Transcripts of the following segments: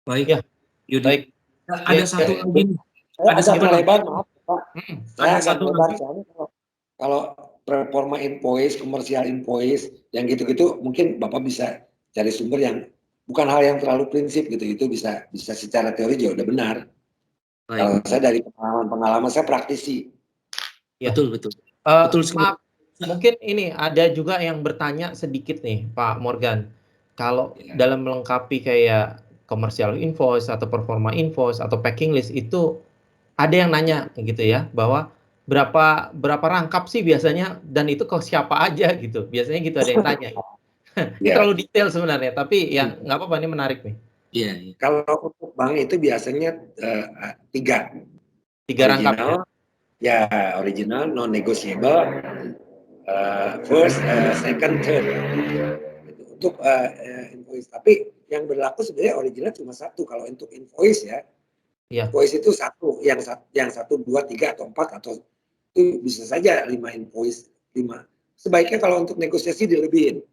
Baik, Ya, Yudi. baik. Ada Ya, satu ya. lagi nih. Saya Ada agak satu lagi. melebar, maaf Pak. Saya Ada agak satu melebar, lagi. soalnya kalau performa invoice, komersial invoice, yang gitu-gitu mungkin Bapak bisa cari sumber yang bukan hal yang terlalu prinsip gitu. Itu bisa secara teori juga udah benar. Kalau Baik. saya dari pengalaman saya praktisi. Ya. Betul, betul. Betul sekali. Maaf, mungkin ini ada juga yang bertanya sedikit nih, Pak Morgan. Kalau dalam melengkapi kayak commercial invoice atau performa invoice atau packing list itu ada yang nanya gitu ya, bahwa berapa rangkap sih biasanya dan itu ke siapa aja gitu. Biasanya gitu ada yang tanya. Ini Ya. terlalu detail sebenarnya, tapi ya nggak apa-apa, ini menarik nih. Iya. Kalau untuk bank itu biasanya 3. 3 rangkap ya? Ya, original, non-negotiable, first, second, third. Untuk invoice. Tapi yang berlaku sebenarnya original cuma 1 kalau untuk invoice ya. Iya. Invoice itu 1, yang 1, 2, 3 atau 4 atau itu bisa saja 5 invoice, 5. Sebaiknya kalau untuk negosiasi dilebihin.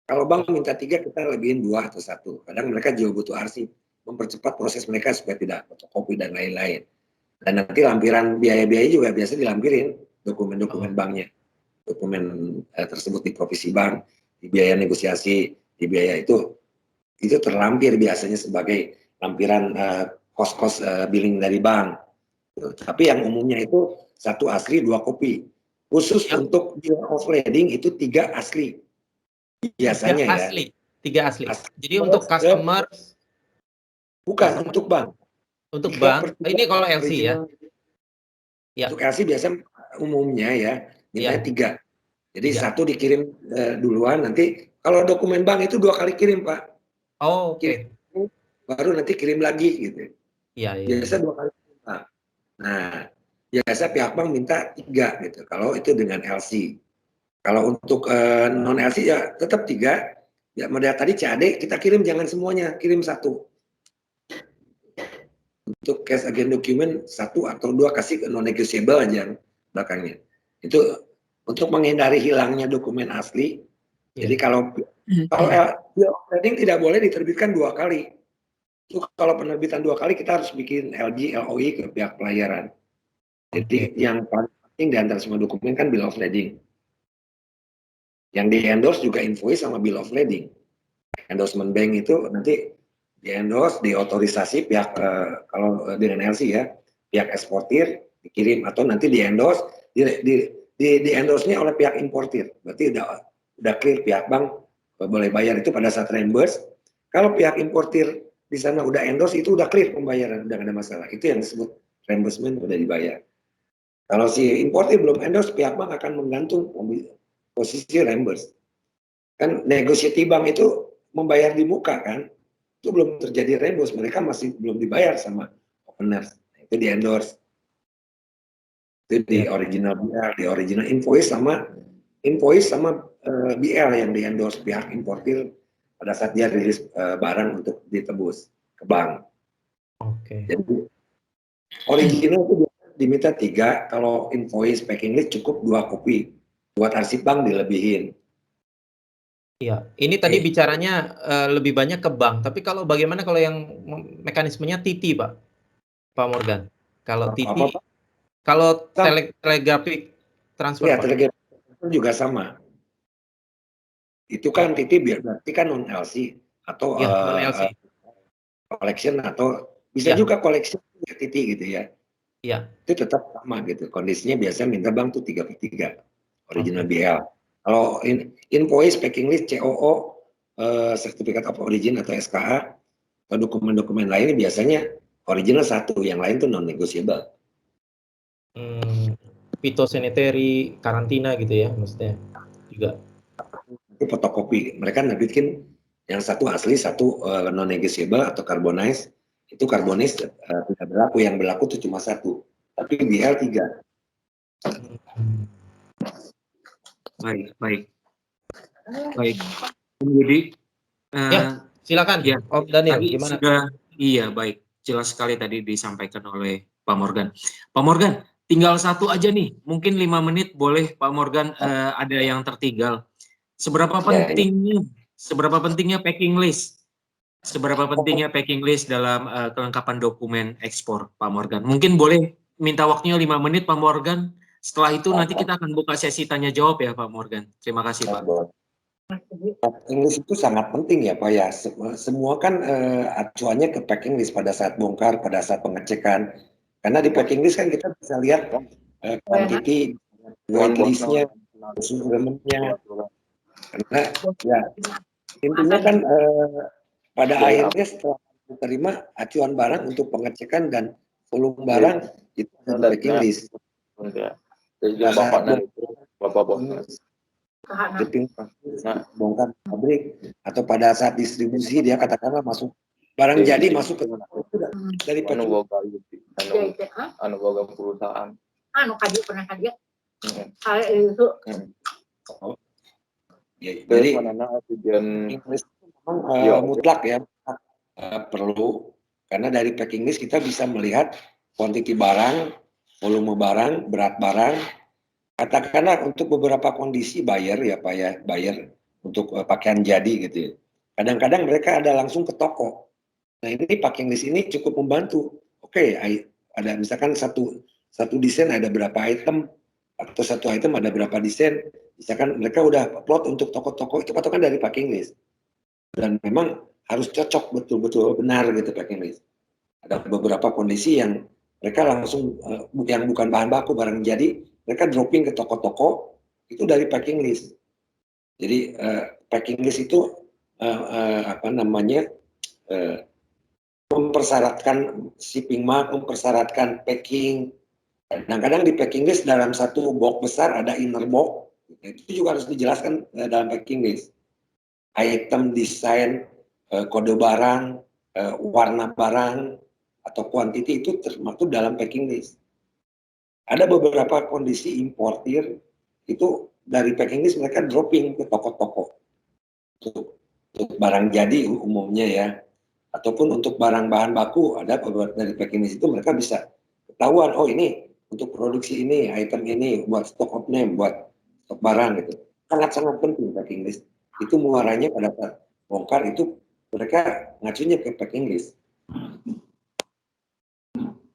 Kalau bank minta 3, kita lebihin 2 atau 1. Kadang mereka juga butuh arsip, mempercepat proses mereka supaya tidak fotokopi dan lain-lain. Dan nanti lampiran biaya-biaya juga biasa dilampirin dokumen-dokumen banknya. Dokumen tersebut di provisi bank, di biaya negosiasi, di biaya itu terlampir biasanya sebagai lampiran kos-kos billing dari bank. Tapi yang umumnya itu 1 asli, 2 kopi. Khusus untuk bill of lading itu 3 asli. Biasanya 3 asli. Jadi untuk customer bukan untuk bank. Untuk bank, ini kalau LC ya. Untuk LC biasanya umumnya ya mintanya 3. Jadi 1 dikirim duluan, nanti kalau dokumen bank itu 2 kali kirim Pak. Oh, oke. Kirim, baru nanti kirim lagi gitu. Iya. Biasa 2 kali kirim Pak. Nah, biasa pihak bank minta 3 gitu. Kalau itu dengan LC. Kalau untuk non LC ya tetap 3. Ya model tadi CAD kita kirim jangan semuanya, kirim 1. Untuk cash agent document 1 atau 2 kasih ke non negotiable aja belakangnya. Itu untuk menghindari hilangnya dokumen asli. Jadi kalau bill of lading tidak boleh diterbitkan 2 kali. Itu kalau penerbitan 2 kali kita harus bikin LG, LOI ke pihak pelayaran. Jadi yang paling penting di antara semua dokumen kan bill of lading. Yang di endorse juga invoice sama bill of lading. Endorsement bank itu nanti di endorse, diotorisasi pihak kalau dengan LC ya, pihak eksportir dikirim atau nanti di endorse di endorse-nya oleh pihak importir. Berarti udah clear pihak bank boleh bayar itu pada saat reimburse. Kalau pihak importir di sana udah endorse itu udah clear pembayaran, udah gak ada masalah. Itu yang disebut reimbursement udah dibayar. Kalau si importir belum endorse, pihak bank akan menggantung posisi reimburse. Kan negosiasi bank itu membayar di muka kan, itu belum terjadi reimburse, mereka masih belum dibayar sama openers. Itu di endorse. Itu di original BL, di original invoice sama BL yang di endorse pihak importir pada saat dia rilis barang untuk ditebus ke bank. Jadi original itu diminta 3, kalau invoice packing list cukup 2 kopi. Buat arsip bank dilebihin. Iya, ini tadi bicaranya lebih banyak ke bank. Tapi kalau bagaimana kalau yang mekanismenya TT, Pak Morgan? Kalau TT, kalau telegraphic transfer, ya, Pak? telegraphic juga sama. Itu kan TT berarti kan non LC atau non LC. collection atau bisa juga collection TT gitu ya. Iya. Itu tetap sama gitu. Kondisinya biasanya minta bank tuh 3/3 original BL. Kalau invoice, packing list, COO, Certificate of Origin atau SKA, atau dokumen-dokumen lainnya biasanya original 1, yang lain tuh non-negotiable. Phytosanitary, karantina gitu ya maksudnya juga. Itu fotokopi. Mereka nerbitin yang 1 asli, 1 non-negotiable atau carbonized. Itu carbonized tidak berlaku, yang berlaku itu cuma 1. Tapi BL 3. Baik. Jadi silakan. Ya, Om Daniel, tadi gimana? Iya, baik. Jelas sekali tadi disampaikan oleh Pak Morgan. Pak Morgan, tinggal 1 aja nih. Mungkin 5 menit boleh Pak Morgan, ada yang tertinggal. Seberapa pentingnya packing list Seberapa pentingnya packing list dalam kelengkapan dokumen ekspor, Pak Morgan? Mungkin boleh minta waktunya 5 menit, Pak Morgan. Setelah itu nanti kita akan buka sesi tanya jawab ya, Pak Morgan. Terima kasih, Pak. Packing list itu sangat penting ya, Pak ya. Semua kan acuannya ke packing list pada saat bongkar, pada saat pengecekan. Karena di packing list kan kita bisa lihat quantity, weight list-nya, measurement-nya. Karena ya intinya kan pada akhirnya setelah diterima acuan barang untuk pengecekan dan volume barang itu ada di packing list. Shipping bongkar pabrik atau pada saat distribusi dia katakanlah masuk barang jadi masuk ke dari packing perusahaan kaji pernah kaji jadi memang mutlak ya perlu, karena dari packing list kita bisa melihat kuantiti barang, volume barang, berat barang. Katakanlah untuk beberapa kondisi buyer ya Pak ya, buyer untuk pakaian jadi gitu ya. Kadang-kadang mereka ada langsung ke toko. Nah ini packing list ini cukup membantu. Oke, ada misalkan satu desain ada berapa item, atau satu item ada berapa desain. Misalkan mereka udah plot untuk toko-toko, itu patokan dari packing list. Dan memang harus cocok betul-betul benar gitu packing list. Ada beberapa kondisi yang mereka langsung yang bukan bahan baku barang jadi, mereka dropping ke toko-toko itu dari packing list. Jadi packing list itu mempersyaratkan shipping mark, mempersyaratkan packing. Kadang-kadang di packing list dalam satu box besar ada inner box, itu juga harus dijelaskan dalam packing list. Item, desain, kode barang, warna barang, atau quantity itu termasuk dalam packing list. Ada beberapa kondisi importir itu dari packing list mereka dropping ke toko-toko untuk barang jadi umumnya ya, ataupun untuk barang bahan baku ada dari packing list itu mereka bisa ketahuan, oh ini untuk produksi ini, item ini buat stock of name, buat stok barang gitu. Sangat-sangat penting packing list. Itu muaranya pada saat bongkar itu mereka ngacunya ke packing list.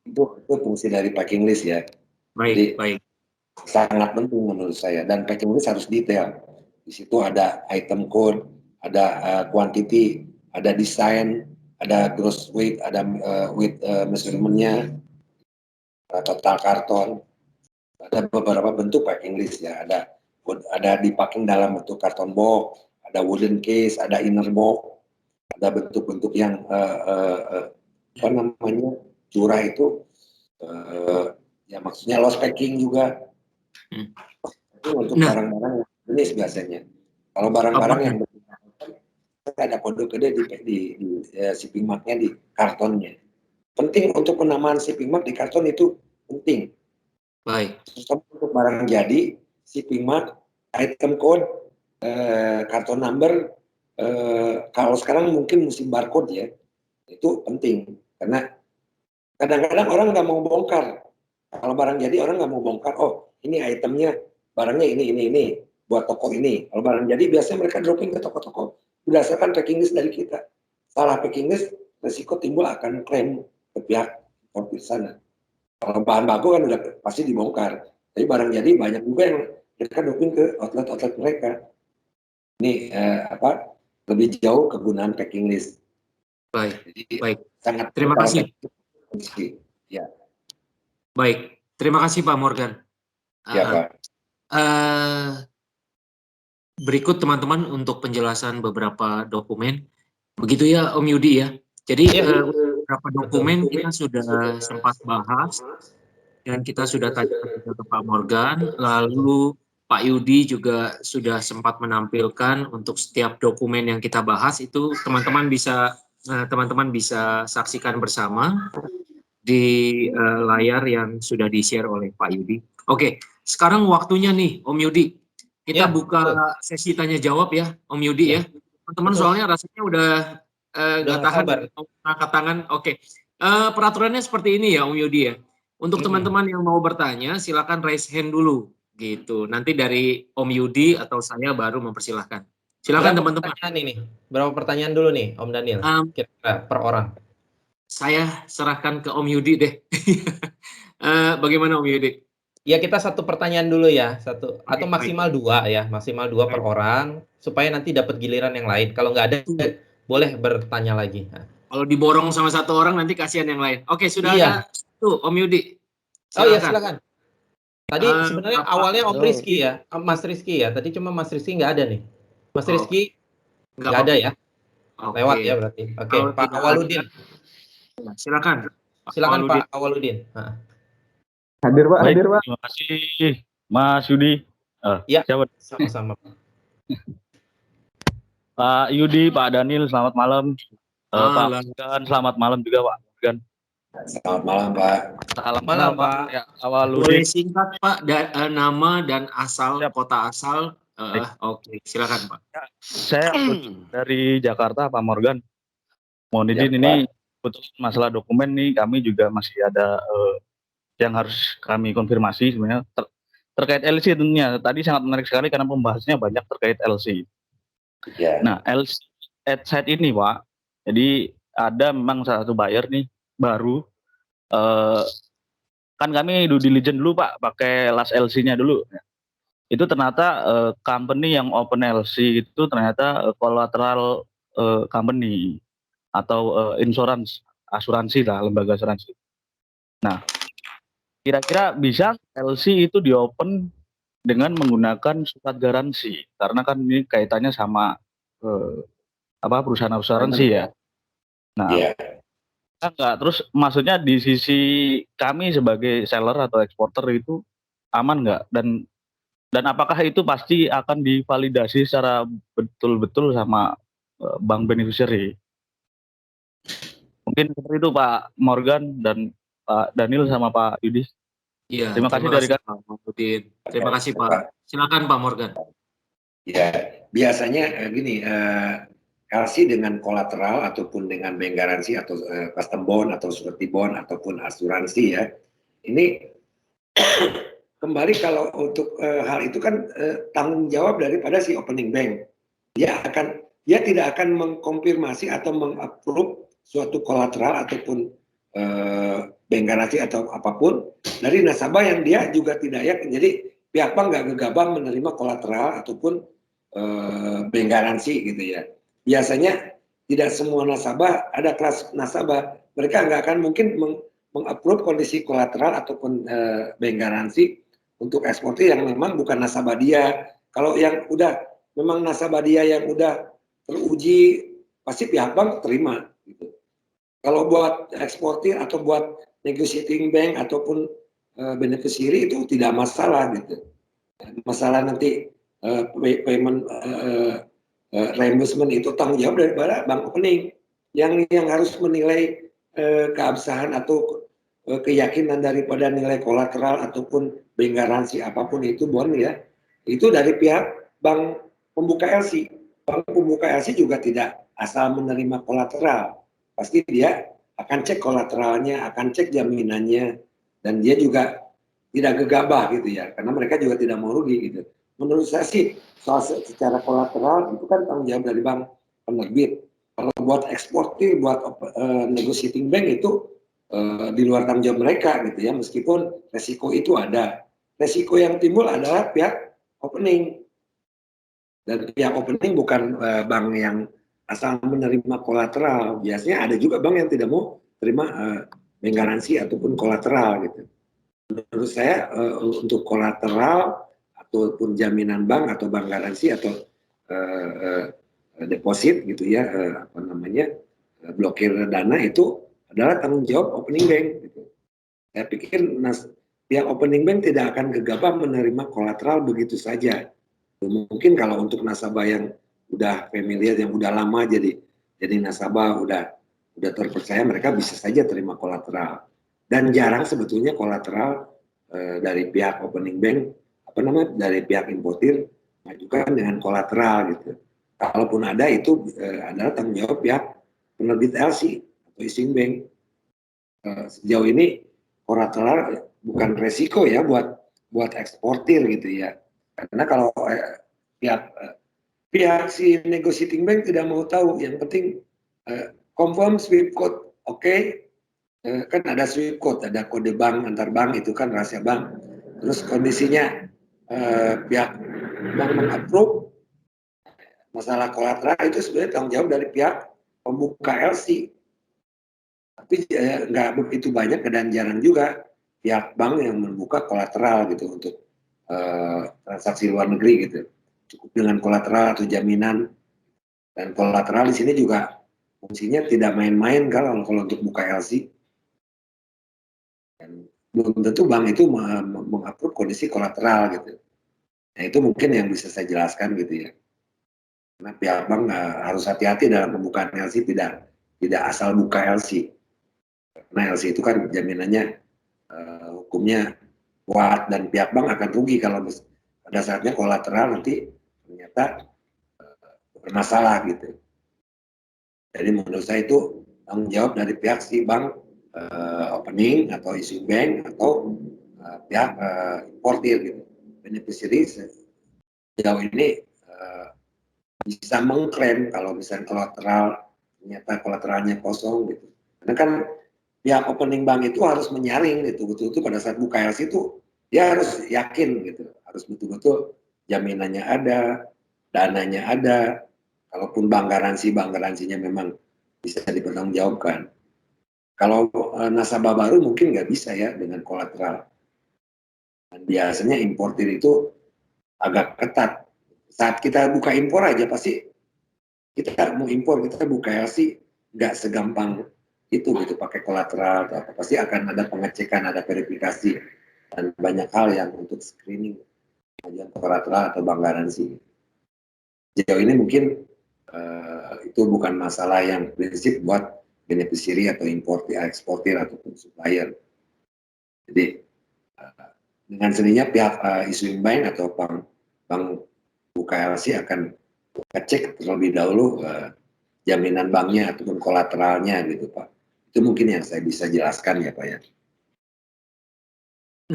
Itu fungsi dari packing list ya. Baik, Jadi, sangat penting menurut saya, dan packing list harus detail. Di situ ada item code, ada quantity, ada desain, ada gross weight, ada weight measurement-nya, total karton. Ada beberapa bentuk packing list ya. Ada dipacking dalam bentuk karton box, ada wooden case, ada inner box, ada bentuk-bentuk yang curah itu. Ya maksudnya loss packing juga. Itu untuk barang-barang jenis biasanya. Kalau barang-barang yang ada kode-kode di shipping mark-nya di kartonnya. Penting untuk penamaan shipping mark di karton itu penting. Baik. Terutama untuk barang jadi, shipping mark, item code, karton number, kalau sekarang mungkin musim barcode ya, itu penting. Karena kadang-kadang orang nggak mau bongkar. Kalau barang jadi orang nggak mau bongkar, oh ini itemnya, barangnya ini, buat toko ini. Kalau barang jadi biasanya mereka dropping ke toko-toko berdasarkan packing list dari kita. Salah packing list, resiko timbul akan klaim ke pihak importir sana. Kalau bahan baku kan udah pasti dibongkar. Tapi barang jadi banyak juga yang mereka dropping ke outlet-outlet mereka. Ini lebih jauh kegunaan packing list. Baik, jadi, baik. Sangat terima kasih. Ya. Baik, terima kasih Pak Morgan. Ya Pak. Berikut teman-teman untuk penjelasan beberapa dokumen. Begitu ya Om Yudi ya. Jadi beberapa dokumen kita sudah sempat bahas dan kita sudah tanyakan juga ke Pak Morgan. Lalu Pak Yudi juga sudah sempat menampilkan untuk setiap dokumen yang kita bahas itu teman-teman bisa saksikan bersama di layar yang sudah di-share oleh Pak Yudi. Oke, sekarang waktunya nih Om Yudi. Kita buka sesi tanya jawab ya Om Yudi ya. Teman-teman soalnya rasanya udah nggak tahan angkat tangan. Oke. Peraturannya seperti ini ya Om Yudi ya. Untuk teman-teman yang mau bertanya silakan raise hand dulu gitu. Nanti dari Om Yudi atau saya baru mempersilahkan. Silakan Berapa teman-teman. pertanyaan ini? Berapa pertanyaan dulu nih, Om Daniel? Kira-kira per orang. Saya serahkan ke Om Yudi deh. Bagaimana Om Yudi? Ya kita satu pertanyaan dulu ya, satu atau Oke, baik. maksimal 2 ya, maksimal 2 per Baik. orang supaya nanti dapat giliran yang lain. Kalau nggak ada boleh bertanya lagi. Nah. Kalau diborong sama satu orang nanti kasihan yang lain. Oke, sudah Iya. ada tuh Om Yudi. Oh ya, Silakan. silakan. Tadi sebenarnya awalnya Om Rizky ya, Mas Rizky ya. Tadi cuma Mas Rizky nggak ada nih. Mas Rizky nggak ada ya? Lewat ya berarti. Oke, Kalau Pak tidak Awaludin. ada, silakan. Silakan Pak Awaludin. Hadir Pak, Baik, hadir Pak. terima kasih Mas Yudi. Ya, siapa? sama-sama. Pak Yudi, Pak Daniel, selamat malam. Pak Morgan, selamat malam juga Pak Morgan. Selamat malam Pak. Selamat malam Pak. Ya, Awaludin. Boleh singkat Pak, nama dan asal, kota asal. Oke, silakan Pak. Saya dari Jakarta, Pak Morgan. Mohon izin ini betul masalah dokumen nih, kami juga masih ada yang harus kami konfirmasi sebenarnya terkait LC tentunya. Tadi sangat menarik sekali karena pembahasannya banyak terkait LC. Ya. Nah, LC at site ini Pak, jadi ada memang salah satu buyer nih baru. Kan kami due diligence dulu Pak, pakai last LC-nya dulu. Itu ternyata company yang open LC itu ternyata collateral company atau asuransi lah, lembaga asuransi. Nah, kira-kira bisa LC itu di-open dengan menggunakan surat garansi, karena kan ini kaitannya sama perusahaan asuransi ya. Nah, enggak, terus maksudnya di sisi kami sebagai seller atau eksporter itu aman nggak? Dan apakah itu pasti akan divalidasi secara betul-betul sama bank beneficiary? Mungkin seperti itu Pak Morgan dan Pak Daniel sama Pak Yudi. Iya, terima kasih dari Pak Morgan. Terima kasih Pak. Silakan Pak Morgan. Ya, biasanya gini, LC dengan kolateral ataupun dengan bank garansi atau custom bond atau surety bond ataupun asuransi ya, ini kembali kalau untuk hal itu kan tanggung jawab daripada si opening bank. Dia tidak akan mengkonfirmasi atau mengapprove suatu kolateral ataupun bank garansi atau apapun dari nasabah yang dia juga tidak yakin. Jadi pihak bank nggak gegabah menerima kolateral ataupun bank garansi gitu ya. Biasanya tidak semua nasabah, ada kelas nasabah, mereka nggak akan mungkin mengapprove kondisi kolateral ataupun bank garansi untuk eksportir yang memang bukan nasabah dia. Kalau yang udah memang nasabah dia yang udah teruji, pasti pihak bank terima gitu. Kalau buat eksportir atau buat negotiating bank ataupun beneficiary itu tidak masalah gitu. Masalah nanti payment reimbursement itu tanggung jawab daripada bank opening yang harus menilai keabsahan atau keyakinan daripada nilai kolateral ataupun bank garansi apapun itu bond ya, itu dari pihak bank pembuka LC. Bank pembuka LC juga tidak asal menerima kolateral. Pasti dia akan cek kolateralnya, akan cek jaminannya, dan dia juga tidak gegabah gitu ya, karena mereka juga tidak mau rugi gitu. Menurut saya sih soal secara kolateral itu kan tanggung jawab dari bank penerbit. Kalau buat eksportir, buat negotiating bank itu di luar tanggung jawab mereka gitu ya, meskipun resiko itu ada. Resiko yang timbul adalah pihak opening. Dan pihak opening bukan bank yang asal menerima kolateral. Biasanya ada juga bank yang tidak mau terima bank garansi ataupun kolateral gitu. Menurut saya untuk kolateral ataupun jaminan bank atau bank garansi atau deposit gitu ya, blokir dana itu adalah tanggung jawab opening bank gitu. Saya pikir pihak opening bank tidak akan gegabah menerima kolateral begitu saja. Mungkin kalau untuk nasabah yang udah familiar, yang udah lama jadi nasabah, udah terpercaya, mereka bisa saja terima kolateral. Dan jarang sebetulnya kolateral dari pihak opening bank, dari pihak importir mengajukan dengan kolateral gitu. Kalaupun ada itu adalah tanggung jawab pihak penerbit LC atau issuing bank. Sejauh ini kolateral bukan resiko ya buat eksportir gitu ya. Karena kalau pihak pihak si negotiating bank tidak mau tahu, yang penting confirm SWIFT code, oke. Kan ada SWIFT code, ada kode bank antar bank, itu kan rahasia bank. Terus kondisinya pihak bank mengapprove, masalah kolateral itu sebenarnya tanggung jawab dari pihak pembuka LC. Tapi nggak begitu banyak dan jarang juga pihak bank yang membuka kolateral gitu untuk transaksi luar negeri gitu. Cukup dengan kolateral atau jaminan. Dan kolateral di sini juga fungsinya tidak main-main kalau untuk buka LC. Dan belum tentu bank itu mengupload kondisi kolateral gitu. Nah itu mungkin yang bisa saya jelaskan gitu ya. Karena pihak bank harus hati-hati dalam pembukaan LC, tidak asal buka LC. Karena LC itu kan jaminannya hukumnya kuat dan pihak bank akan rugi kalau pada saatnya kolateral nanti ternyata bermasalah gitu. Jadi menurut saya itu tanggung jawab dari pihak si bank opening atau issue bank atau pihak importir gitu. Beneficiary sejauh ini bisa mengklaim kalau misalnya kolateral ternyata kolateralnya kosong gitu. Karena kan pihak opening bank itu harus menyaring gitu, betul-betul pada saat buka LC itu dia harus yakin gitu, harus betul-betul jaminannya ada, dananya ada. Kalaupun bank garansinya memang bisa dipertanggungjawabkan. Kalau nasabah baru mungkin nggak bisa ya dengan kolateral. Dan biasanya importir itu agak ketat. Saat kita buka impor aja pasti kita mau impor, kita buka LC nggak segampang itu gitu pakai kolateral atau apa. Pasti akan ada pengecekan, ada verifikasi dan banyak hal yang untuk screening pengajuan kolateral atau bank garansi. Sejauh ini mungkin itu bukan masalah yang prinsip buat beneficiary atau importir, eksportir ataupun supplier. Jadi dengan sendirinya pihak issuing bank atau bank buka LC akan ngecek terlebih dahulu jaminan banknya ataupun kolateralnya gitu Pak. Itu mungkin yang saya bisa jelaskan ya Pak ya.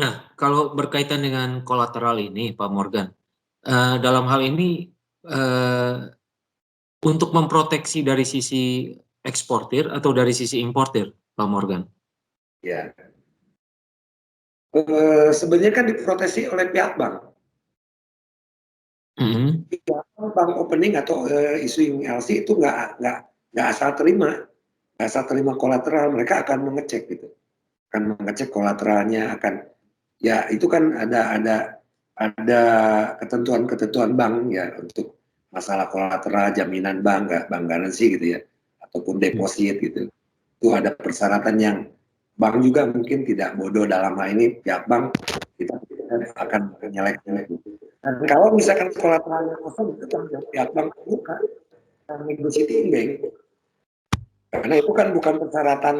Nah, kalau berkaitan dengan kolateral ini Pak Morgan, dalam hal ini untuk memproteksi dari sisi eksportir atau dari sisi importir, Pak Morgan? Ya. Sebenarnya kan diproteksi oleh pihak bank. Pihak bank opening atau issuing LC itu nggak asal terima, kolateral. Mereka akan mengecek gitu, akan mengecek kolateralnya, akan ya itu kan ada ketentuan bank ya untuk masalah kolateral, jaminan bank garansi gitu ya, ataupun deposit gitu. Itu ada persyaratan yang bank juga mungkin tidak bodoh dalam hal ini, pihak bank kita akan menyelek-nyelek. Dan kalau misalkan kolateralnya kosong, itu tanggung jawab pihak bank bukan negotiating bank. Karena itu kan bukan persyaratan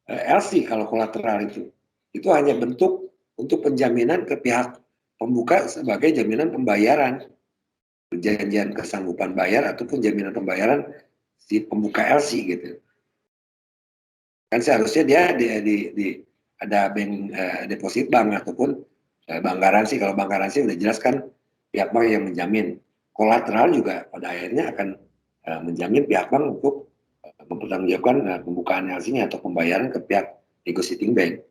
LC kalau kolateral itu. Itu hanya bentuk untuk penjaminan ke pihak pembuka sebagai jaminan pembayaran, perjanjian kesanggupan bayar ataupun jaminan pembayaran si pembuka LC gitu. Kan seharusnya dia ada bank deposit bank ataupun bank garansi. Kalau bank garansi udah jelas kan pihak bank yang menjamin. Kolateral juga pada akhirnya akan menjamin pihak bank untuk mempertanggungjawabkan pembukaan LC-nya atau pembayaran ke pihak negotiating bank.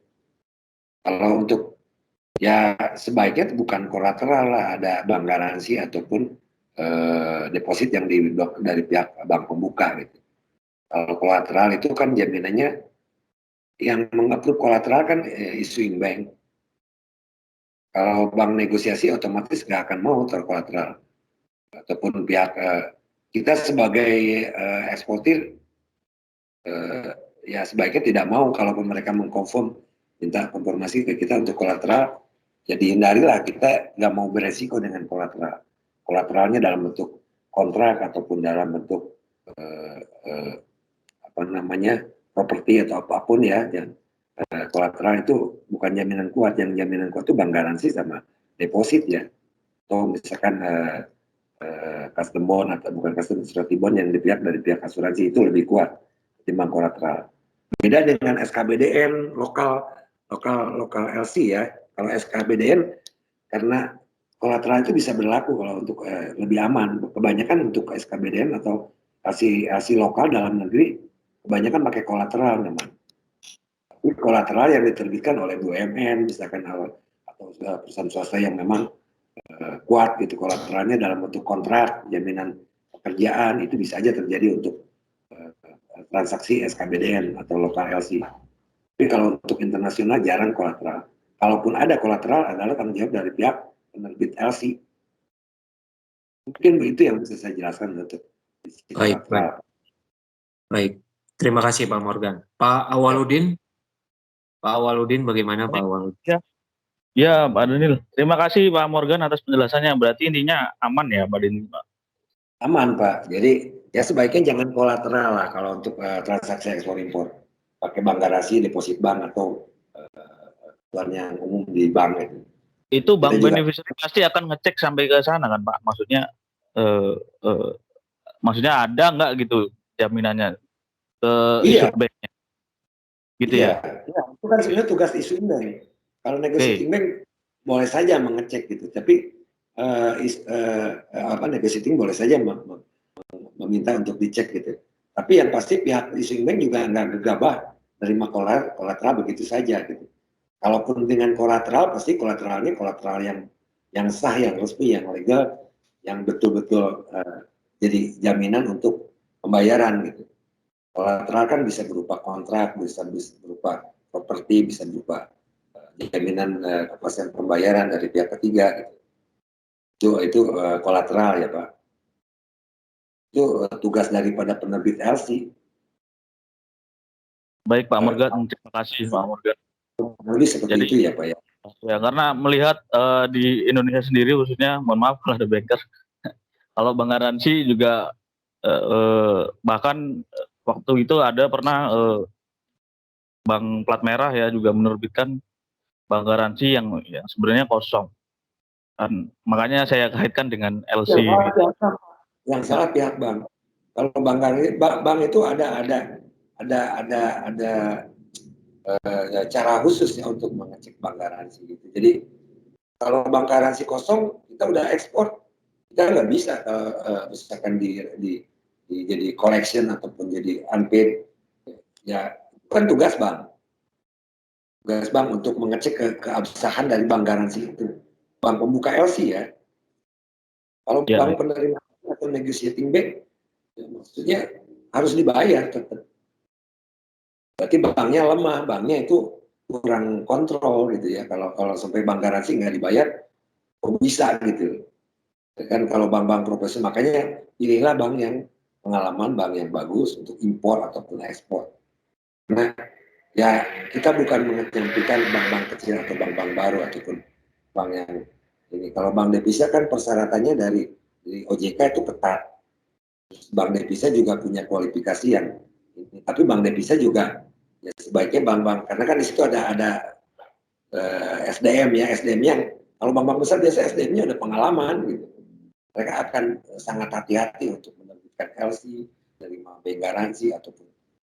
Kalau untuk ya sebaiknya bukan kolateral lah, ada bank garansi ataupun deposit yang dari pihak bank pembuka gitu. Kalau kolateral itu kan jaminannya yang mengapprove kolateral kan issuing bank. Kalau bank negosiasi otomatis nggak akan mau terkolateral. Ataupun pihak kita sebagai eksportir ya sebaiknya tidak mau kalaupun mereka mengkonfirm minta konfirmasi ke kita untuk kolateral, jadi hindarilah, kita nggak mau beresiko dengan kolateral. Kolateralnya dalam bentuk kontrak ataupun dalam bentuk properti atau apapun ya. Kolateral itu bukan jaminan kuat, yang jaminan kuat itu bank garansi sama deposit ya. Atau misalkan custom bond atau bukan custom surety bond yang dari pihak asuransi itu lebih kuat ketimbang kolateral. Beda dengan SKBDN lokal LC ya. Kalau SKBDN karena kolateral itu bisa berlaku kalau untuk lebih aman. Kebanyakan untuk SKBDN atau LC lokal dalam negeri, kebanyakan pakai kolateral memang. Tapi kolateral yang diterbitkan oleh BUMN, misalkan atau perusahaan swasta yang memang kuat gitu kolateralnya dalam bentuk kontrak, jaminan pekerjaan, itu bisa aja terjadi untuk transaksi SKBDN atau lokal LC. Tapi kalau untuk internasional jarang kolateral. Kalaupun ada kolateral adalah tanggung jawab dari pihak penerbit LC. Mungkin begitu yang bisa saya jelaskan untuk Baik. Terima kasih Pak Morgan. Pak Awaludin, bagaimana Pak Awaludin? Ya, Pak Daniel. Terima kasih Pak Morgan atas penjelasannya. Berarti intinya aman ya, Pak Daniel, Pak? Aman, Pak. Jadi ya sebaiknya jangan kolateral lah kalau untuk transaksi ekspor impor. Pakai bank garasi, deposit bank atau yang umum di bank itu. Itu bank beneficiary pasti akan ngecek sampai ke sana kan, Pak? Maksudnya ada nggak gitu jaminannya ke issued banknya? Gitu ya? Ya, itu kan sebenarnya tugas issuing bank. Kalau negotiating bank boleh saja mengecek gitu, tapi negotiating boleh saja meminta untuk dicek gitu. Tapi yang pasti pihak issuing bank juga nggak gegabah menerima kolateral begitu saja gitu. Kalaupun dengan kolateral, pasti kolateralnya kolateral yang sah, yang resmi, yang legal, yang betul-betul jadi jaminan untuk pembayaran gitu. Kolateral kan bisa berupa kontrak, bisa berupa properti, bisa berupa jaminan kepastian pembayaran dari pihak ketiga gitu. Itu kolateral ya Pak. Itu tugas daripada penerbit LC. Baik Pak Morgan, terima kasih Pak Morgan. Jadi seperti itu ya Pak ya. Ya, karena melihat di Indonesia sendiri khususnya, mohon maaf kalau ada banker, kalau bank garansi juga bahkan waktu itu ada pernah bank plat merah ya juga menerbitkan bank garansi yang sebenarnya kosong. Dan makanya saya kaitkan dengan LC. Yang salah pihak bank. Kalau bank garansi, bank itu ada cara khusus ya untuk mengecek bank garansi gitu. Jadi kalau bank garansi kosong, kita udah ekspor, kita nggak bisa misalkan jadi collection ataupun jadi unpaid. Ya, itu kan tugas bank. Tugas bank untuk mengecek keabsahan dari bank garansi itu. Bank pembuka LC ya. Kalau bank penerima atau negotiating bank, ya maksudnya harus dibayar tetap. Berarti banknya lemah, banknya itu kurang kontrol gitu ya. Kalau sampai bank garansi nggak dibayar, kok bisa gitu. Kan kalau bank-bank profesional, makanya pilihlah bank yang pengalaman, bank yang bagus untuk impor ataupun ekspor. Nah, ya kita bukan mengesampingkan bank-bank kecil atau bank-bank baru ataupun bank yang ini. Kalau bank devisa kan persyaratannya dari OJK itu ketat. Bank devisa juga punya kualifikasi yang ini. Tapi bank devisa juga ya sebaiknya bank-bank, karena kan di situ ada SDM ya, SDM yang kalau bank-bank besar biasa SDM-nya ada pengalaman gitu. Mereka akan sangat hati-hati untuk menerbitkan LC, menerima bank garansi ataupun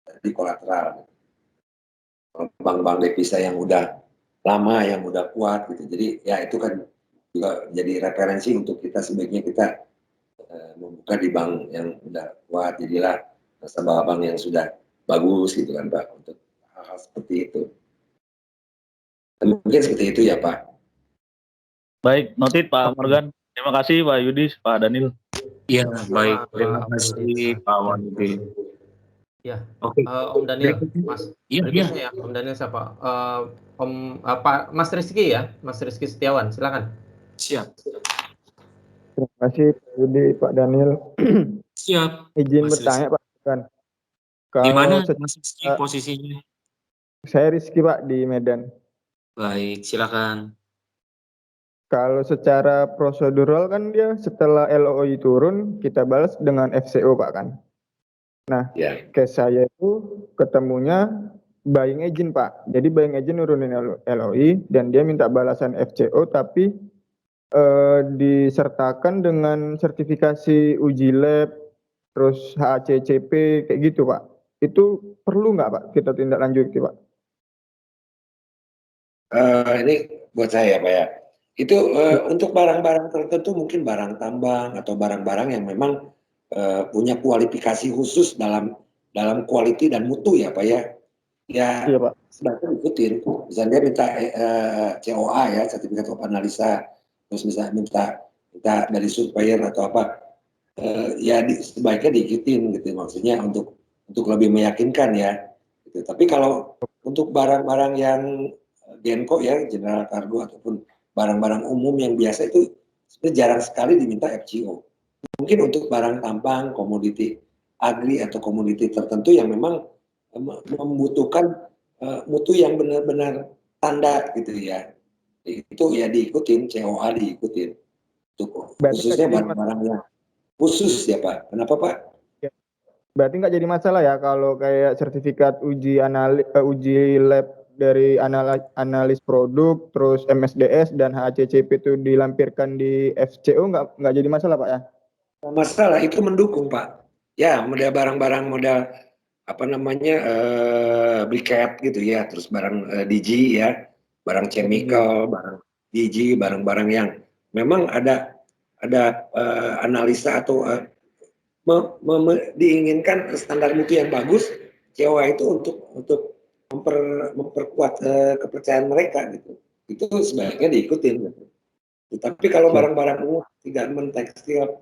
dari kolateral. Kalau bank-bank devisa yang udah lama, yang udah kuat gitu. Jadi ya itu kan juga jadi referensi untuk kita, sebaiknya kita membuka di bank yang udah kuat. Jadilah nasabah bank yang sudah bagus gitu kan Pak, untuk hal-hal seperti itu. Mungkin seperti itu ya Pak. Baik, noted Pak Morgan. Terima kasih Pak Yudis, Pak Daniel. Iya, baik. Terima kasih Pak Waludin. Ya, Oke. Om Daniel, Mas. Berikutnya ya, Om Daniel siapa? Mas Rizky ya, Mas Rizky Setiawan, silakan. Siap. Terima kasih Pak Yudi, Pak Daniel. Siap. Izin Mas bertanya Pak. Kan. Di mana Mas Rizky posisinya? Saya Rizky Pak di Medan. Baik, silakan. Kalau secara prosedural kan dia setelah LOI turun kita balas dengan FCO Pak kan. Nah, case saya itu ketemunya buying agent Pak. Jadi buying agent nurunin LOI dan dia minta balasan FCO tapi disertakan dengan sertifikasi uji lab, terus HACCP kayak gitu Pak. Itu perlu nggak Pak kita tindak lanjuti Pak? Ini buat saya Pak ya. Itu untuk barang-barang tertentu mungkin barang tambang atau barang-barang yang memang punya kualifikasi khusus dalam quality dan mutu ya Pak ya. Ya Iya, Pak. sebaiknya ikutin. Misalnya dia minta COA ya, sertifikat of analisa, terus misalnya minta dari supplier atau apa, ya sebaiknya diikutin gitu. Maksudnya untuk lebih meyakinkan ya. Gitu. Tapi kalau untuk barang-barang yang Genco ya, General Cargo ataupun barang-barang umum yang biasa itu sebenarnya jarang sekali diminta FGO. Mungkin untuk barang tambang, komoditi agri atau komoditi tertentu yang memang membutuhkan mutu yang benar-benar standar gitu ya. Itu ya diikutin, COA diikutin. Untuk khususnya barang-barang yang khusus ya Pak. Kenapa Pak? Berarti nggak jadi masalah ya kalau kayak sertifikat uji lab dari analis produk, terus MSDS dan HACCP itu dilampirkan di FCO nggak jadi masalah Pak ya? Masalah itu mendukung Pak. Ya, model barang-barang model apa namanya briquette gitu ya, terus barang DG ya, barang chemical, barang DG, barang-barang yang memang ada analisa atau diinginkan standar mutu yang bagus, COA itu untuk memperkuat kepercayaan mereka gitu. Itu sebaiknya diikutin gitu. Tapi kalau barang-barang umum tidak mentekstil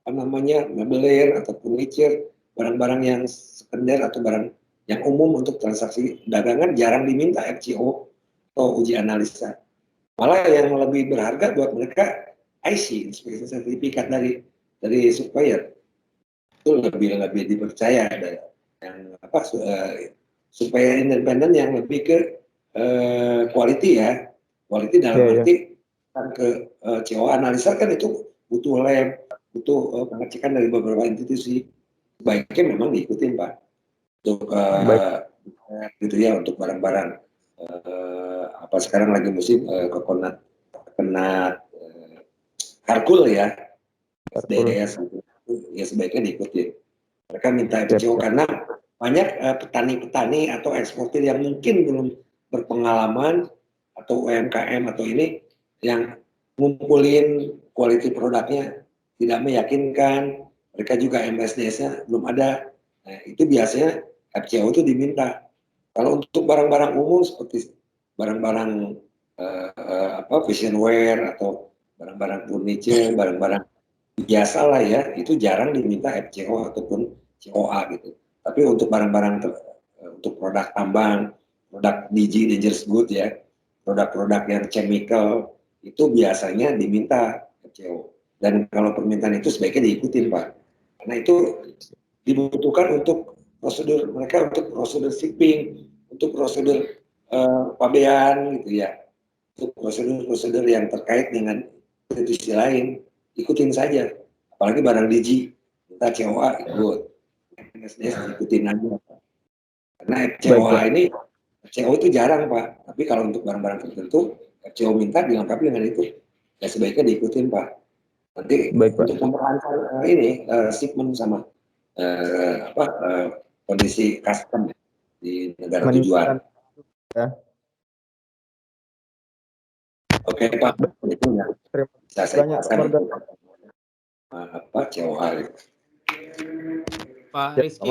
apa namanya meubilir atau furniture, barang-barang yang sekunder atau barang yang umum untuk transaksi dagangan jarang diminta FCO atau uji analisa. Malah yang lebih berharga buat mereka IC, sertifikat dari supplier itu lebih dipercaya ada yang apa supaya independen yang lebih ke quality ya, quality dalam arti ke COA analisa kan itu butuh lab, butuh pengecekan dari beberapa institusi. Baiknya memang diikutin Pak untuk gitu ya, untuk barang-barang apa sekarang lagi musim coconut Harkul ya, SDS gitu. Ya sebaiknya diikutin. Mereka minta FCO karena banyak petani-petani atau eksportir yang mungkin belum berpengalaman atau UMKM atau ini yang ngumpulin quality produknya tidak meyakinkan, mereka juga MSDS-nya belum ada. Nah, itu biasanya FCO itu diminta. Kalau untuk barang-barang umum seperti barang-barang fashion wear atau barang-barang furniture, barang-barang biasa lah ya, itu jarang diminta FCO ataupun COA gitu. Tapi untuk barang-barang untuk produk tambang, produk DG dangerous good ya, produk-produk yang chemical itu biasanya diminta FCO. Dan kalau permintaan itu sebaiknya diikutin Pak, karena itu dibutuhkan untuk prosedur mereka, untuk prosedur shipping, untuk prosedur pabean gitu ya, untuk prosedur-prosedur yang terkait dengan institusi lain, ikutin saja. Apalagi barang DG, kita COA ikut, MSDS ikutin aja. Karena COA ini, FCO itu jarang Pak, tapi kalau untuk barang-barang tertentu, FCO minta dilengkapi dengan itu, ya sebaiknya diikutin Pak. Nanti untuk memperlancar ini shipment sama kondisi custom di negara tujuan. Ya. Oke Pak, itu yang bisa saya jelaskan apa COA. Pak Rizky,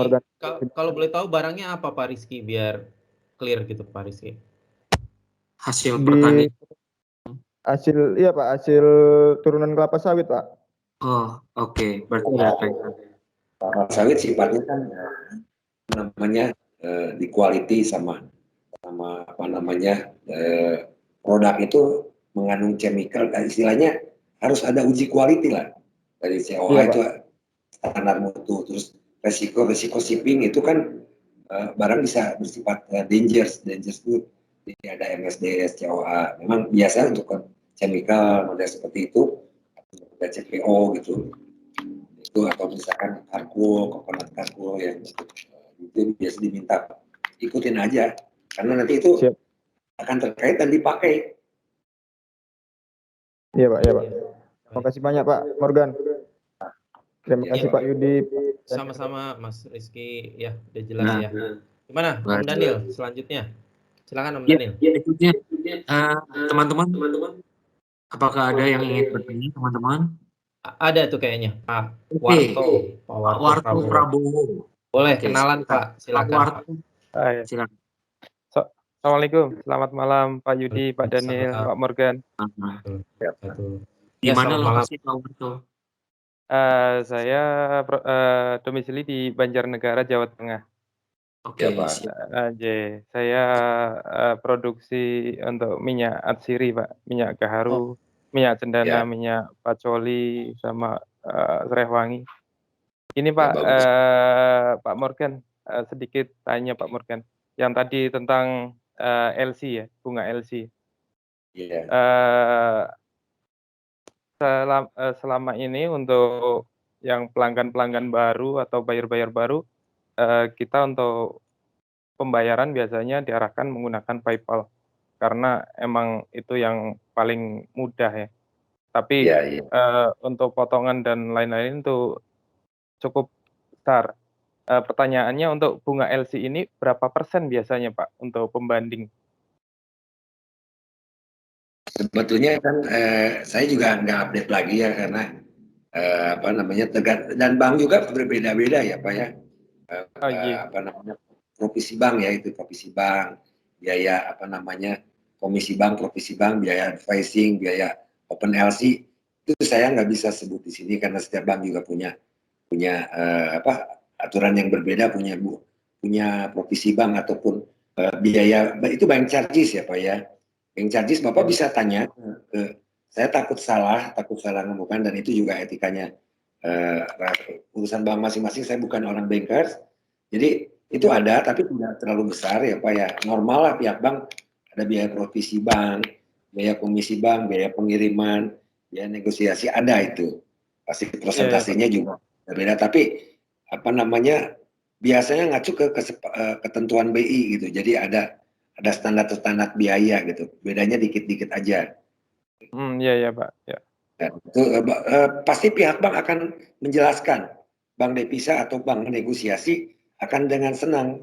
kalau boleh tahu barangnya apa Pak Rizky biar clear gitu Pak Rizky? Hasil pertanian. Iya Pak, hasil turunan kelapa sawit Pak. Oh oke, berarti kelapa sawit sifatnya kan namanya di quality sama apa namanya produk itu mengandung chemical, istilahnya harus ada uji quality lah dari COA itu standar mutu. Terus resiko shipping itu kan barang bisa bersifat dangerous good. Jadi ada MSDS, COA. Memang biasa untuk chemical model seperti itu ada CPO gitu. Itu atau misalkan coconut kargo yang itu biasa diminta ikutin aja karena nanti itu akan terkait dan dipakai. Iya Pak. Terima kasih banyak Pak Morgan. Terima kasih Pak Yudi. Sama-sama Mas Rizky, ya udah jelas ya. Gimana Om Daniel selanjutnya? Silakan Om Daniel. Berikutnya teman-teman Apakah ada yang ingin bertanya, teman-teman? Ada tuh kayaknya, Pak Oke, Warto, Pak Pak Warto Prabowo. Boleh Oke, kenalan silakan. Pak, Pak silakan. Warto, Hai. silakan. Assalamualaikum, selamat malam Pak Yudi, Pak Daniel, Waalaikumsalam. Pak Morgan. Di Ya, mana selamat malam. lokasi Pak Warto? Saya domisili di Banjarnegara, Jawa Tengah. Oke, Ya, Pak. siap. Saya produksi untuk minyak atsiri, Pak, minyak gaharu, minyak cendana, Ya. minyak pacoli, sama serai wangi. Ini Pak, bagus. Pak Morgan, sedikit tanya Pak Morgan, yang tadi tentang LC ya, bunga LC. Iya. Selama ini untuk yang pelanggan-pelanggan baru atau buyer-buyer baru, kita untuk pembayaran biasanya diarahkan menggunakan PayPal, karena emang itu yang paling mudah ya. Tapi Iya. untuk potongan dan lain-lain itu cukup besar. Pertanyaannya untuk bunga LC ini berapa persen biasanya Pak untuk pembanding? Sebetulnya kan saya juga nggak update lagi ya karena dan bank juga berbeda-beda ya Pak ya. Iya. Provisi bank ya, itu provisi bank, biaya komisi bank, provisi bank, biaya advising, biaya open LC, itu saya nggak bisa sebut di sini karena setiap bank juga punya aturan yang berbeda, punya provisi bank ataupun biaya itu bank charges ya Pak ya. Bank charges Bapak bisa tanya ke saya, takut salah ngomongkan, dan itu juga etikanya urusan bank masing-masing. Saya bukan orang bankers, jadi itu ada tapi tidak terlalu besar ya Pak ya. Normal lah pihak bank ada biaya provisi bank, biaya komisi bank, biaya pengiriman, biaya negosiasi, ada itu. Pasti persentasenya juga berbeda, tapi biasanya ngacu ke ketentuan BI gitu. Jadi ada standar biaya gitu. Bedanya dikit-dikit aja. Iya Pak. Ya. Dan itu pasti pihak bank akan menjelaskan. Bank devisa atau bank negosiasi akan dengan senang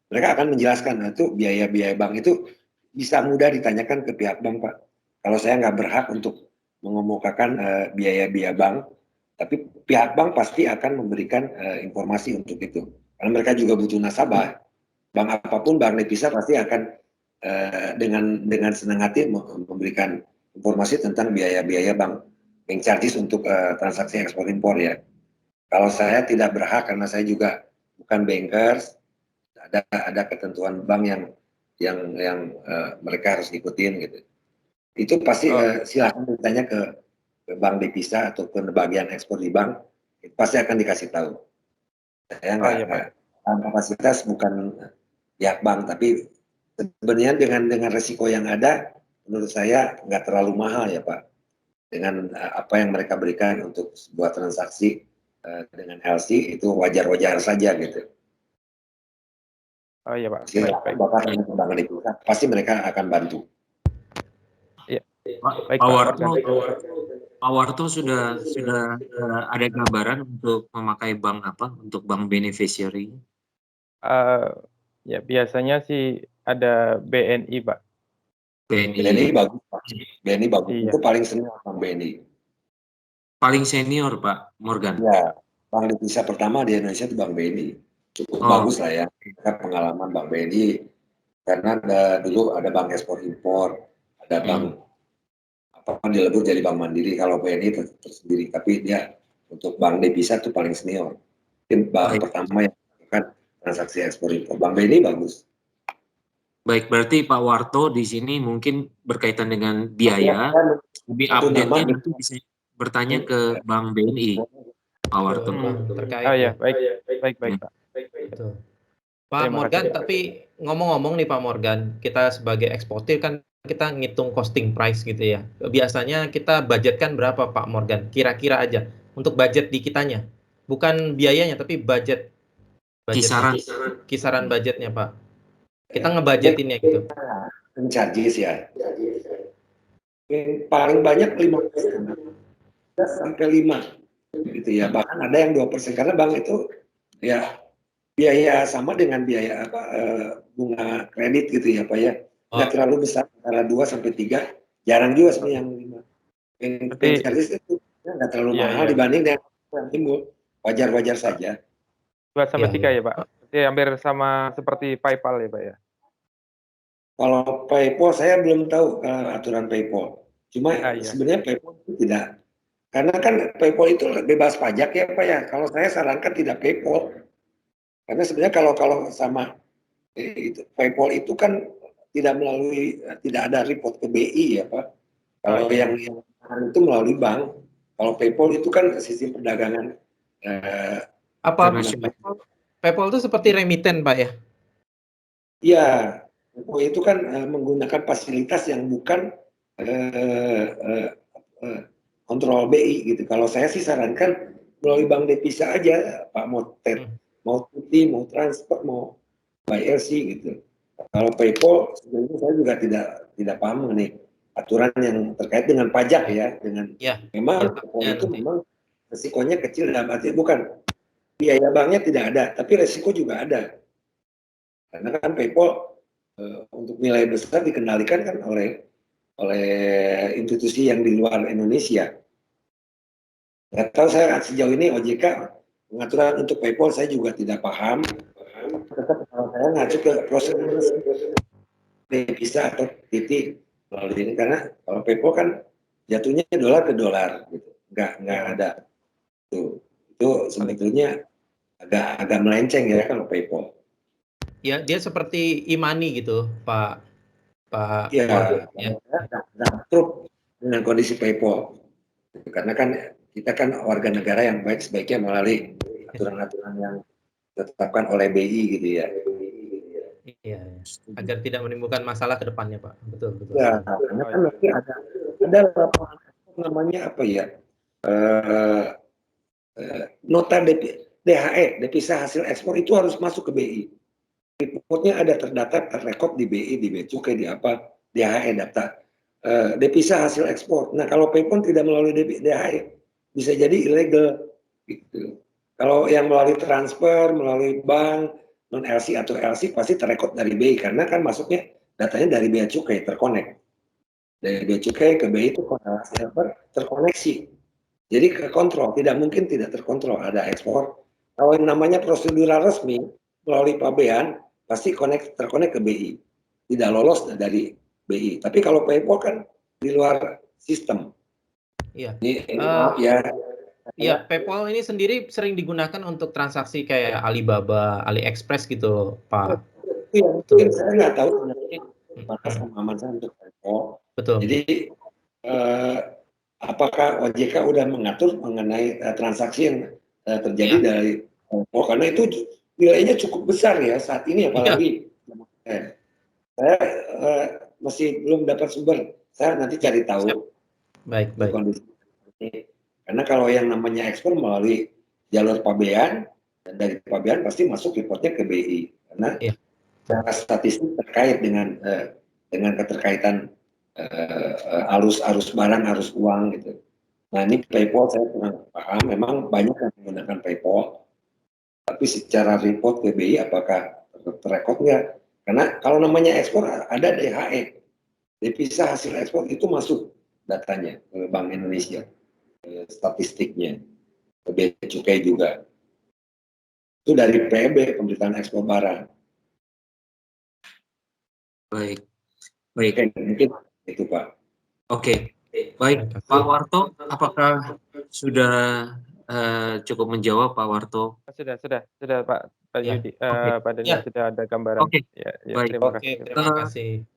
mereka akan menjelaskan. Nah, itu biaya-biaya bank itu bisa mudah ditanyakan ke pihak bank Pak. Kalau saya nggak berhak untuk mengemukakan biaya-biaya bank, tapi pihak bank pasti akan memberikan informasi untuk itu. Karena mereka juga butuh nasabah. Bank apapun, bank devisa pasti akan dengan senang hati memberikan informasi tentang biaya-biaya bank charges untuk transaksi ekspor impor ya. Kalau saya tidak berhak karena saya juga bukan bankers, ada ketentuan bank yang mereka harus ikutin gitu. Itu pasti silakan bertanya ke bank devisa atau ke bagian ekspor di bank, pasti akan dikasih tahu. Saya nggak kapasitas bukan pihak bank, tapi sebenarnya dengan resiko yang ada, menurut saya nggak terlalu mahal ya Pak, dengan apa yang mereka berikan untuk sebuah transaksi dengan LC itu wajar-wajar saja gitu. Oh iya Pak. Baik. Bapak bank devisa, pasti mereka akan bantu. Iya. Pak Warto sudah ada gambaran untuk memakai bank apa, untuk bank beneficiary? Ya biasanya sih ada BNI Pak. BNI bagus Pak. BNI bagus. Iya. Itu paling senior Bank BNI. Paling senior Pak Morgan. Ya, bank devisa pertama di Indonesia itu Bank BNI. Cukup bagus lah ya. Pengalaman Bank BNI karena dulu ada bank ekspor impor, ada bank dia lebur jadi Bank Mandiri. Kalau BNI tersendiri, tapi dia untuk bank devisa itu paling senior. Mungkin bank pertama yang melakukan transaksi ekspor impor. Bank BNI bagus. Baik, berarti Pak Warto di sini mungkin berkaitan dengan biaya, lebih update-nya nanti bisa bertanya ke Bank BNI, Pak Warto. Terkait. Oh ya, baik Pak. Betul. Pak Morgan, tapi ngomong-ngomong nih Pak Morgan, kita sebagai eksportir kan kita ngitung costing price gitu ya. Biasanya kita budgetkan berapa Pak Morgan? Kira-kira aja untuk budget di kitanya. Bukan biayanya tapi budgetnya. Kisaran budgetnya Pak. Kita ngebudgetin ya gitu. Charges ya. Paling banyak 5% sampai 5% gitu ya. Bahkan ada yang 2% karena bank itu ya biaya sama dengan biaya bunga kredit gitu ya Pak ya. Nggak terlalu besar, antara 2 sampai 3. Jarang juga sebenarnya yang 5. Payment charges itu nggak terlalu mahal dibanding dengan yang timbul. Wajar-wajar saja. 2-3 ya Pak? Jadi hampir sama seperti PayPal ya Pak ya? Kalau PayPal saya belum tahu aturan PayPal. Cuma sebenarnya PayPal itu tidak. Karena kan PayPal itu bebas pajak ya Pak ya. Kalau saya sarankan tidak PayPal. Karena sebenarnya kalau sama PayPal itu kan tidak ada report ke BI ya Pak. Kalau yang itu melalui bank. Kalau PayPal itu kan sistem perdagangan. PayPal itu seperti remiten Pak ya? Iya, PayPal itu kan menggunakan fasilitas yang bukan kontrol BI gitu. Kalau saya sih sarankan melalui bank devisa aja, Pak, mau TITI, mau transfer, mau BRC gitu. Kalau PayPal sebenarnya saya juga tidak paham mengenai aturan yang terkait dengan pajak ya, dengan memang PayPal itu memang resikonya kecil dalam arti bukan biaya banknya tidak ada, tapi resiko juga ada. Karena kan PayPal untuk nilai besar dikendalikan kan oleh institusi yang di luar Indonesia. Nggak tahu saya sejauh ini OJK pengaturan untuk PayPal saya juga tidak paham. Tetap kalau saya ngacu ke prosedur devisa atau TITI melalui ini karena kalau PayPal kan jatuhnya dolar ke dolar gitu, nggak ada itu sebetulnya agak melenceng ya kalau PayPal. Ya, dia seperti e-money gitu, Pak. Iya, truk dengan kondisi PayPal. Karena kan kita kan warga negara yang baik sebaiknya melalui aturan-aturan yang ditetapkan oleh BI gitu ya. Iya, agar tidak menimbulkan masalah ke depannya, Pak. Betul. Ya, karena kan nanti ada namanya apa ya? Nota DHE, devisa hasil ekspor itu harus masuk ke BI. Reportnya ada terdata, terrekod di BI, di Bea Cukai, di apa, DHE data. Devisa hasil ekspor. Nah, kalau PayPal tidak melalui DHE, bisa jadi ilegal. Gitu. Kalau yang melalui transfer, melalui bank, non LC atau LC pasti terrekod dari BI karena kan masuknya datanya dari Bea Cukai terkonek. Dari Bea Cukai ke BI itu terkoneksi. Jadi kekontrol, tidak mungkin tidak terkontrol ada ekspor. Kalau yang namanya prosedural resmi melalui pabean pasti terkonek ke BI. Tidak lolos dari BI. Tapi kalau PayPal kan di luar sistem. Iya. Maaf ya. Iya, PayPal ini sendiri sering digunakan untuk transaksi kayak Alibaba, AliExpress gitu, Pak. Iya, mungkin saya nggak tahu batas pemahaman saya untuk PayPal. Betul. Jadi apakah OJK udah mengatur mengenai transaksi yang terjadi dari PayPal karena itu nilainya cukup besar ya saat ini apalagi. Saya masih belum dapat sumber. Saya nanti cari tahu. Baik. Kondisi ini. Karena kalau yang namanya ekspor melalui jalur pabean dan dari pabean pasti masuk reportnya ke BI karena statistik terkait dengan keterkaitan arus barang, arus uang gitu. Nah ini PayPal saya kurang paham. Memang banyak yang menggunakan PayPal, tapi secara report ke BI apakah terrekod nggak? Karena kalau namanya ekspor ada DHE, devisa hasil ekspor itu masuk datanya ke Bank Indonesia. Statistiknya Bea Cukai juga itu dari PB pemberitaan ekspor barang. Baik. Mungkin itu Pak. Oke. Baik Pak Warto, apakah sudah cukup menjawab Pak Warto? Sudah Pak Yudi, Pak Daniel sudah ada gambaran. Oke. Baik. Terima kasih.